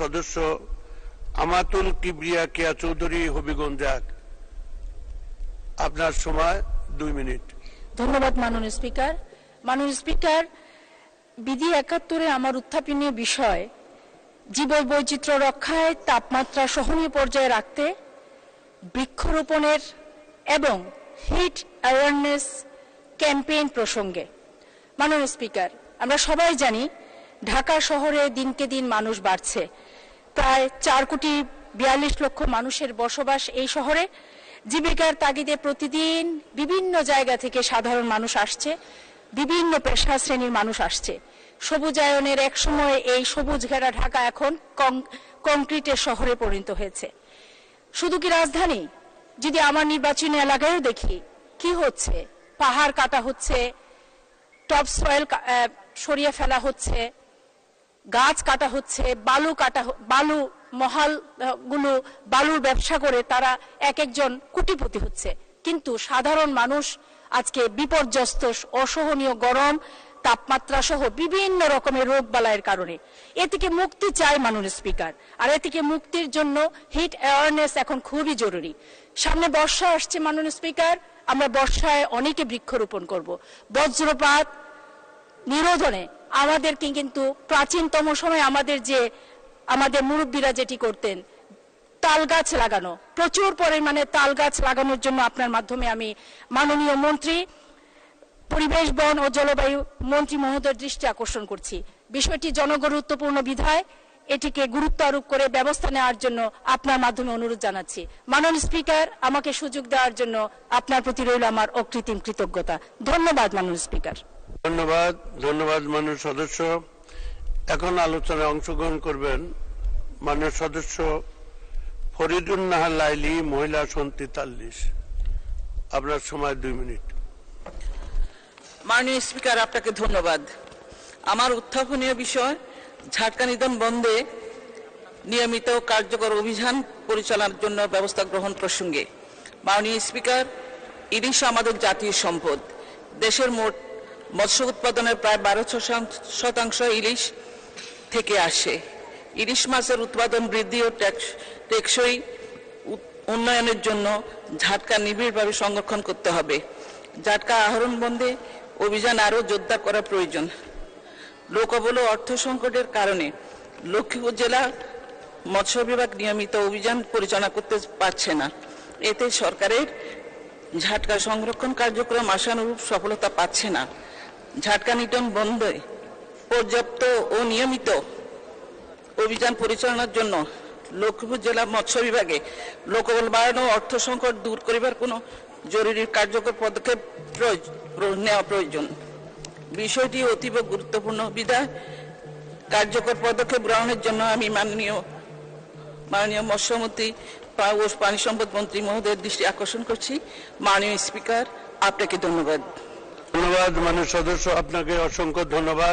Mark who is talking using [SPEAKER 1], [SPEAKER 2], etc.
[SPEAKER 1] সদস্য আমাতুল কিবরিয়া কেয়া চৌধুরী হবিগঞ্জ। আপনার সময় 2 মিনিট।
[SPEAKER 2] ধন্যবাদ মাননীয় স্পিকার। মাননীয় স্পিকার, বিধি 71-এ আমার উত্থাপনীয় বিষয় জীববৈচিত্র্য রক্ষায় তাপমাত্রা সহনীয় পর্যায়ে রাখতে বৃক্ষরোপণের এবং হিট অ্যাওয়ারনেস ক্যাম্পেইন প্রসঙ্গে। মাননীয় স্পিকার, আমরা সবাই জানি ঢাকা শহরে দিনকে দিন মানুষ বাড়ছে। প্রায় 4,42,00,000 মানুষের বসবাস এই শহরে। জীবিকার তাগিদে প্রতিদিন বিভিন্ন জায়গা থেকে সাধারণ মানুষ আসছে, বিভিন্ন পেশা শ্রেণীর মানুষ আসছে। সবুজায়নের এক সময় এই সবুজ ঘেরা ঢাকা এখন কংক্রিটের শহরে পরিণত হয়েছে। শুধু কি রাজধানী, যদি আমার নির্বাচনী এলাকায়ও দেখি কি হচ্ছে, পাহাড় কাটা হচ্ছে, টপ সয়েল সরিয়ে ফেলা হচ্ছে, গাছ কাটা হচ্ছে, বালু মহালগুলো বালুর ব্যবসা করে তারা এক একজন কোটিপতি হচ্ছে। কিন্তু সাধারণ মানুষ আজকে বিপর্যস্ত, অসহনীয় গরম, তাপমাত্রা সহ বিভিন্ন রকমের রোগ বালাইয়ের কারণে। এ থেকে মুক্তি চাই মাননীয় স্পিকার। আর এ থেকে মুক্তির জন্য হিট অ্যাওয়ারনেস এখন খুবই জরুরি। সামনে বর্ষা আসছে মাননীয় স্পিকার, আমরা বর্ষায় অনেকে বৃক্ষরোপণ করব। বজ্রপাত নিরোধনে আমাদেরকে কিন্তু প্রাচীনতম সময় আমাদের মুরব্বীরা যেটি করতেন, তাল গাছ লাগানো, প্রচুর পরিমাণে তাল গাছ লাগানোর জন্য আপনার মাধ্যমে আমি মাননীয় মন্ত্রী, পরিবেশ বন ও জলবায়ু মন্ত্রী মহোদয়ের দৃষ্টি আকর্ষণ করছি। বিষয়টি জনগুরুত্বপূর্ণ বিধায় এটিকে গুরুত্ব আরোপ করে ব্যবস্থা নেওয়ার জন্য আপনার মাধ্যমে অনুরোধ জানাচ্ছি। মাননীয় স্পিকার, আমাকে সুযোগ দেওয়ার জন্য আপনার প্রতি রইল আমার অকৃত্রিম কৃতজ্ঞতা। ধন্যবাদ মাননীয় স্পিকার।
[SPEAKER 1] ধন্যবাদ মাননীয় সদস্য। এখন আলোচনায় অংশগ্রহণ করবেন মাননীয় সদস্য ফরিদুন নাহার লাইলি, মহিলা আসন 43। আপনার সময় 2 মিনিট।
[SPEAKER 3] মাননীয় স্পিকার, আপনাকে ধন্যবাদ। আমার উত্থাপনীয় বিষয় ঝাটকা নিধন বন্ধে নিয়মিত কার্যকর অভিযান পরিচালনার জন্য ব্যবস্থা গ্রহণ প্রসঙ্গে। মাননীয় স্পিকার, ইলিশ আমাদের জাতীয় সম্পদ। দেশের মোট মৎস্য উৎপাদনের প্রায় 12% ইলিশ থেকে আসে। ইলিশ মাছের উৎপাদন বৃদ্ধি ও টেকসই উন্নয়নের জন্য ঝাটকা নিবিড়ভাবে সংরক্ষণ করতে হবে। ঝাটকা আহরণ বন্ধে অভিযান আরও জোরদার করা প্রয়োজন। লোকবল ও অর্থ সংকটের কারণে লক্ষ্মীপুর জেলা মৎস্য বিভাগ নিয়মিত অভিযান পরিচালনা করতে পারছে না। এতে সরকারের ঝাটকা সংরক্ষণ কার্যক্রম আশানুরূপ সফলতা পাচ্ছে না। ঝাটকা নিধন বন্ধে পর্যাপ্ত ও নিয়মিত অভিযান পরিচালনার জন্য লক্ষ্মীপুর জেলা মৎস্য বিভাগে লোকবল বাড়ানো, অর্থ সংকট দূর করিবার কোনো জরুরি কার্যকর পদক্ষেপ নেওয়া প্রয়োজন। বিষয়টি অতীব গুরুত্বপূর্ণ বিধায় কার্যকর পদক্ষেপ গ্রহণের জন্য আমি মাননীয় মৎস্যমন্ত্রী ও পানি সম্পদ মন্ত্রী মহোদয়ের দৃষ্টি আকর্ষণ করছি। মাননীয় স্পিকার, আপনাকে ধন্যবাদ।
[SPEAKER 1] মাননীয় সদস্য, আপনাকে অসংখ্য ধন্যবাদ।